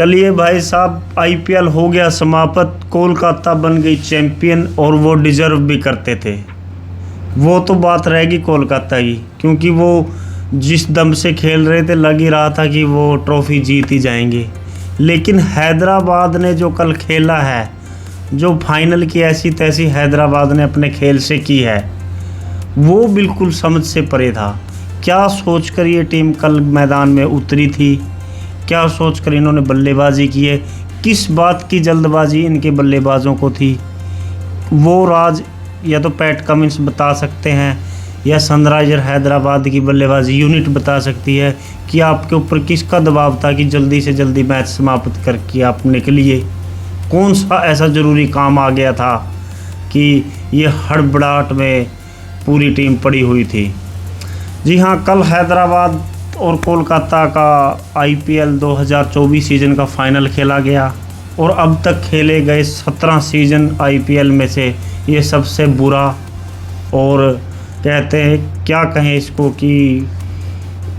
चलिए भाई साहब, आईपीएल हो गया समाप्त। कोलकाता बन गई चैंपियन और वो डिज़र्व भी करते थे। वो तो बात रहेगी कोलकाता की, क्योंकि वो जिस दम से खेल रहे थे लग ही रहा था कि वो ट्रॉफी जीत ही जाएंगे। लेकिन हैदराबाद ने जो कल खेला है, जो फाइनल की ऐसी तैसी हैदराबाद ने अपने खेल से की है, वो बिल्कुल समझ से परे था। क्या सोचकर ये टीम कल मैदान में उतरी थी, क्या सोचकर इन्होंने बल्लेबाजी की है, किस बात की जल्दबाजी इनके बल्लेबाजों को थी, वो राज या तो पैट कमिंस बता सकते हैं या सनराइजर हैदराबाद की बल्लेबाजी यूनिट बता सकती है कि आपके ऊपर किसका दबाव था कि जल्दी से जल्दी मैच समाप्त करके आप निकलिए। कौन सा ऐसा ज़रूरी काम आ गया था कि ये हड़बड़ाहट में पूरी टीम पड़ी हुई थी। जी हाँ, कल हैदराबाद और कोलकाता का आईपीएल 2024 सीज़न का फाइनल खेला गया और अब तक खेले गए 17 सीज़न आईपीएल में से ये सबसे बुरा, और कहते हैं क्या कहें इसको कि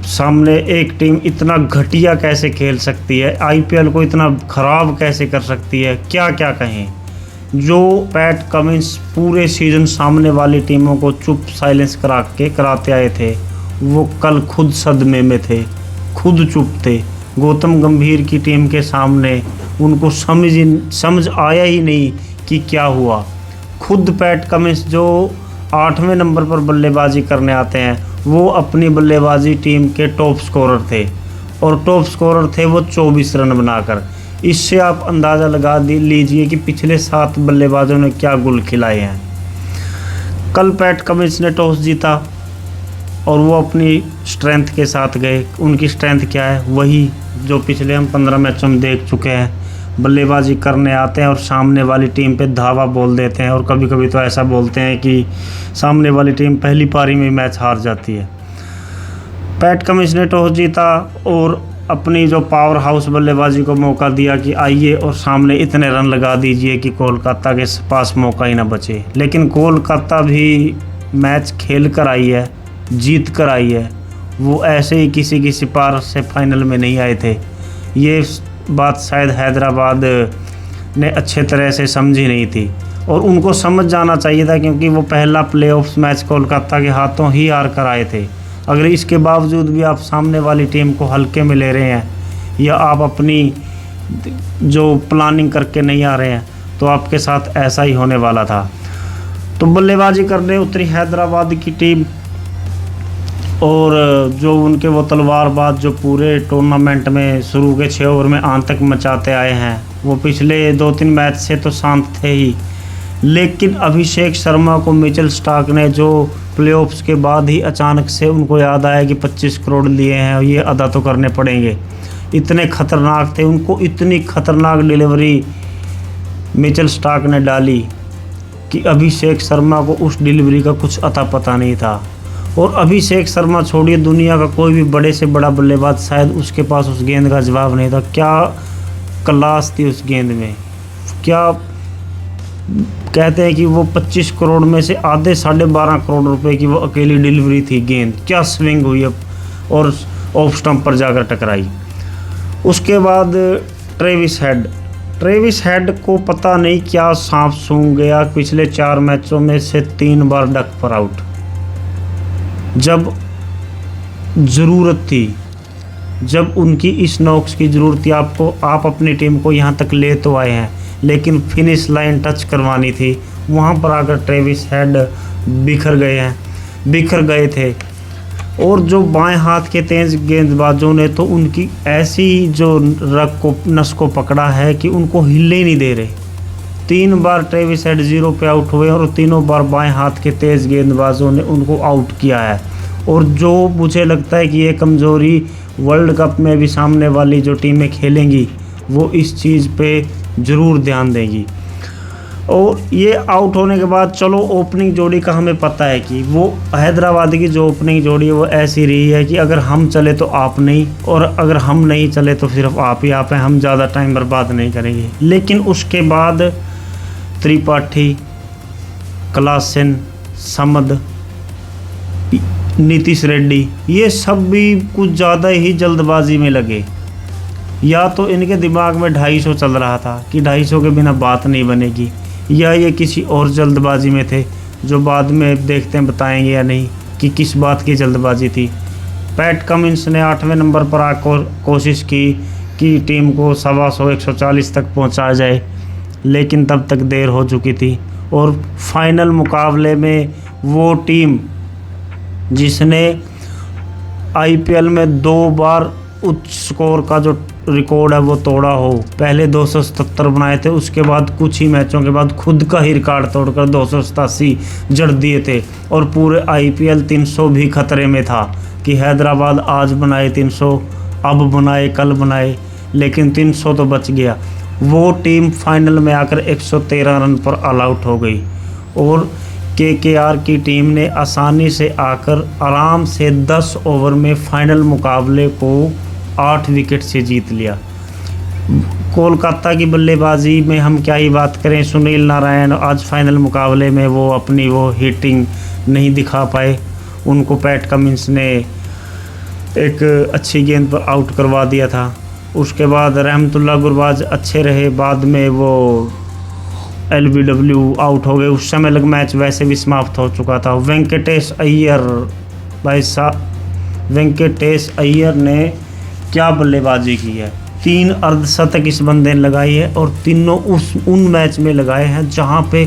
सामने एक टीम इतना घटिया कैसे खेल सकती है, आईपीएल को इतना ख़राब कैसे कर सकती है, क्या क्या कहें। जो पैट कमिंस पूरे सीज़न सामने वाली टीमों को चुप साइलेंस कराते आए थे, वो कल खुद सदमे में थे, खुद चुप थे। गौतम गंभीर की टीम के सामने उनको समझ आया ही नहीं कि क्या हुआ। खुद पैट कमिंस जो 8वें नंबर पर बल्लेबाजी करने आते हैं, वो अपनी बल्लेबाजी टीम के टॉप स्कोरर थे, और टॉप स्कोरर थे वो 24 रन बनाकर। इससे आप अंदाज़ा लगा लीजिए कि पिछले 7 बल्लेबाजों ने क्या गुल खिलाए हैं। कल पैट कमिंस ने टॉस जीता और वो अपनी स्ट्रेंथ के साथ गए। उनकी स्ट्रेंथ क्या है? वही जो पिछले हम 15 मैचों में देख चुके हैं। बल्लेबाजी करने आते हैं और सामने वाली टीम पे धावा बोल देते हैं, और कभी कभी तो ऐसा बोलते हैं कि सामने वाली टीम पहली पारी में मैच हार जाती है। पैट कमिंस ने टॉस जीता और अपनी जो पावर हाउस बल्लेबाजी को मौका दिया कि आइए और सामने इतने रन लगा दीजिए कि कोलकाता के पास मौका ही ना बचे। लेकिन कोलकाता भी मैच खेल कर आई है, जीत कर आई है। वो ऐसे ही किसी की सिफारिश से फाइनल में नहीं आए थे। ये बात शायद हैदराबाद ने अच्छे तरह से समझी नहीं थी, और उनको समझ जाना चाहिए था, क्योंकि वो पहला प्लेऑफ्स मैच कोलकाता के हाथों ही हार कर आए थे। अगर इसके बावजूद भी आप सामने वाली टीम को हल्के में ले रहे हैं या आप अपनी जो प्लानिंग करके नहीं आ रहे हैं, तो आपके साथ ऐसा ही होने वाला था। तो बल्लेबाजी करने उतरी हैदराबाद की टीम, और जो उनके वो तलवारबाज जो पूरे टूर्नामेंट में शुरू के 6 ओवर में आतंक मचाते आए हैं, वो पिछले 2-3 मैच से तो शांत थे ही। लेकिन अभिषेक शर्मा को मिचेल स्टार्क ने जो प्लेऑफ्स के बाद ही अचानक से उनको याद आया कि 25 करोड़ लिए हैं और ये अदा तो करने पड़ेंगे। इतने ख़तरनाक थे, उनको इतनी ख़तरनाक डिलीवरी मिचेल स्टार्क ने डाली कि अभिषेक शर्मा को उस डिलीवरी का कुछ अता पता नहीं था। और अभिषेक शर्मा छोड़िए, दुनिया का कोई भी बड़े से बड़ा बल्लेबाज शायद उसके पास उस गेंद का जवाब नहीं था। क्या क्लास थी उस गेंद में, क्या कहते हैं कि वो 25 करोड़ में से आधे 12.5 करोड़ रुपए की वो अकेली डिलीवरी थी गेंद। क्या स्विंग हुई और ऑफ स्टंप पर जाकर टकराई। उसके बाद ट्रेविस हेड को पता नहीं क्या सांप सूंघ गया। पिछले 4 मैचों में से 3 बार डक पर आउट। जब ज़रूरत थी, जब उनकी इस नॉक्स की ज़रूरत थी, आप अपनी टीम को यहाँ तक ले तो आए हैं, लेकिन फिनिश लाइन टच करवानी थी, वहाँ पर आकर ट्रेविस हेड बिखर गए थे। और जो बाएं हाथ के तेज़ गेंदबाजों ने तो उनकी ऐसी जो नस को पकड़ा है कि उनको हिले ही नहीं दे रहे। 3 बार ट्रेविस हेड 0 पे आउट हुए और तीनों बार बाएं हाथ के तेज़ गेंदबाजों ने उनको आउट किया है। और जो मुझे लगता है कि ये कमज़ोरी वर्ल्ड कप में भी सामने वाली जो टीमें खेलेंगी वो इस चीज़ पे ज़रूर ध्यान देंगी। और ये आउट होने के बाद चलो ओपनिंग जोड़ी का हमें पता है कि वो हैदराबाद की जो ओपनिंग जोड़ी है वो ऐसी रही है कि अगर हम चले तो आप नहीं, और अगर हम नहीं चले तो सिर्फ आप ही आप हैं, हम ज़्यादा टाइम बर्बाद नहीं करेंगे। लेकिन उसके बाद त्रिपाठी, क्लासेन, समद, नीतीश रेड्डी, ये सब भी कुछ ज़्यादा ही जल्दबाजी में लगे। या तो इनके दिमाग में 250 चल रहा था कि 250 के बिना बात नहीं बनेगी, या ये किसी और जल्दबाजी में थे, जो बाद में देखते हैं बताएंगे या नहीं कि किस बात की जल्दबाजी थी। पैट कमिंस ने 8वें नंबर पर आकर कोशिश की कि टीम को 125-140 तक पहुंचाया जाए, लेकिन तब तक देर हो चुकी थी। और फाइनल मुकाबले में वो टीम जिसने आईपीएल में 2 बार उच्च स्कोर का जो रिकॉर्ड है वो तोड़ा हो, पहले 277 बनाए थे, उसके बाद कुछ ही मैचों के बाद खुद का ही रिकॉर्ड तोड़कर 287 जड़ दिए थे, और पूरे आईपीएल 300 भी खतरे में था कि हैदराबाद आज बनाए 300, अब बनाए, कल बनाए, लेकिन 300 तो बच गया। वो टीम फाइनल में आकर 113 रन पर ऑल आउट हो गई, और केकेआर की टीम ने आसानी से आकर आराम से 10 ओवर में फाइनल मुकाबले को 8 विकेट से जीत लिया। कोलकाता की बल्लेबाजी में हम क्या ही बात करें, सुनील नारायण आज फाइनल मुकाबले में वो अपनी वो हिटिंग नहीं दिखा पाए, उनको पैट कमिंस ने एक अच्छी गेंद पर आउट करवा दिया था। उसके बाद रहमतुल्लाह गुरबाज अच्छे रहे, बाद में वो LBW आउट हो गए, उस समय लग मैच वैसे भी समाप्त हो चुका था। वेंकटेश अय्यर, भाई साहब वेंकटेश अय्यर ने क्या बल्लेबाजी की है, 3 अर्धशतक इस बंदे ने लगाई है, और तीनों उन मैच में लगाए हैं जहां पे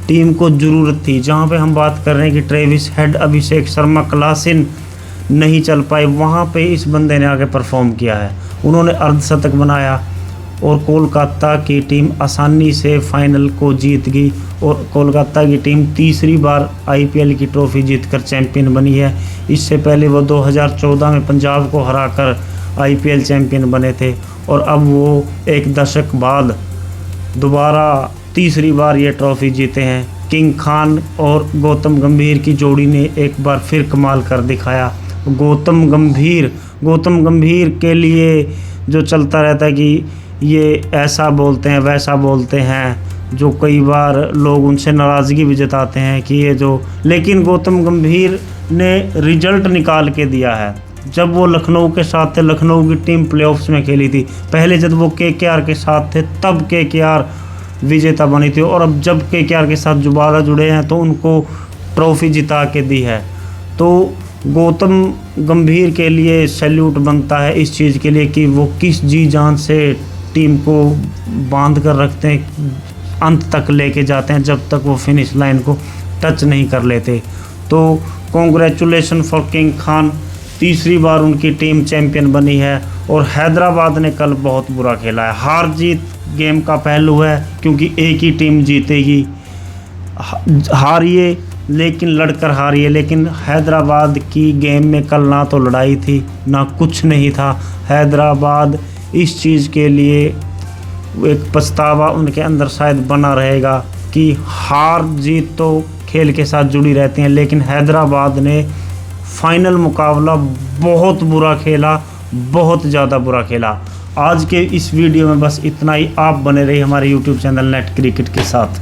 टीम को ज़रूरत थी, जहां पे हम बात कर रहे हैं कि Travis head, Abhishek Sharma, Klaasen नहीं चल पाए, वहां पे इस बंदे ने आके परफॉर्म किया है। उन्होंने अर्धशतक बनाया और कोलकाता की टीम आसानी से फाइनल को जीत गई, और कोलकाता की टीम तीसरी बार आईपीएल की ट्रॉफी जीतकर चैंपियन बनी है। इससे पहले वो 2014 में पंजाब को हराकर आईपीएल चैंपियन बने थे, और अब वो एक दशक बाद दोबारा तीसरी बार ये ट्रॉफी जीते हैं। किंग खान और गौतम गंभीर की जोड़ी ने एक बार फिर कमाल कर दिखाया। गौतम गंभीर के लिए जो चलता रहता है कि ये ऐसा बोलते हैं वैसा बोलते हैं, जो कई बार लोग उनसे नाराज़गी भी जताते हैं कि ये जो, लेकिन गौतम गंभीर ने रिजल्ट निकाल के दिया है। जब वो लखनऊ के साथ थे, लखनऊ की टीम प्लेऑफ्स में खेली थी, पहले जब वो केकेआर के साथ थे तब केकेआर विजेता बनी थी, और अब जब केकेआर के साथ दोबारा जुड़े हैं तो उनको ट्रॉफी जिता के दी है। तो गौतम गंभीर के लिए सैल्यूट बनता है इस चीज़ के लिए कि वो किस जी जान से टीम को बांध कर रखते हैं, अंत तक लेके जाते हैं, जब तक वो फिनिश लाइन को टच नहीं कर लेते। तो कॉन्ग्रेचुलेशन फॉर किंग खान, तीसरी बार उनकी टीम चैंपियन बनी है। और हैदराबाद ने कल बहुत बुरा खेला है, हार जीत गेम का पहलू है, क्योंकि एक ही टीम जीतेगी, हारिए लेकिन लड़कर हारिए। लेकिन हैदराबाद की गेम में कल ना तो लड़ाई थी ना कुछ नहीं था। हैदराबाद इस चीज़ के लिए एक पछतावा उनके अंदर शायद बना रहेगा कि हार जीत तो खेल के साथ जुड़ी रहती हैं, लेकिन हैदराबाद ने फाइनल मुकाबला बहुत बुरा खेला, बहुत ज़्यादा बुरा खेला। आज के इस वीडियो में बस इतना ही। आप बने रहिए हमारे YouTube चैनल नेट क्रिकेट के साथ।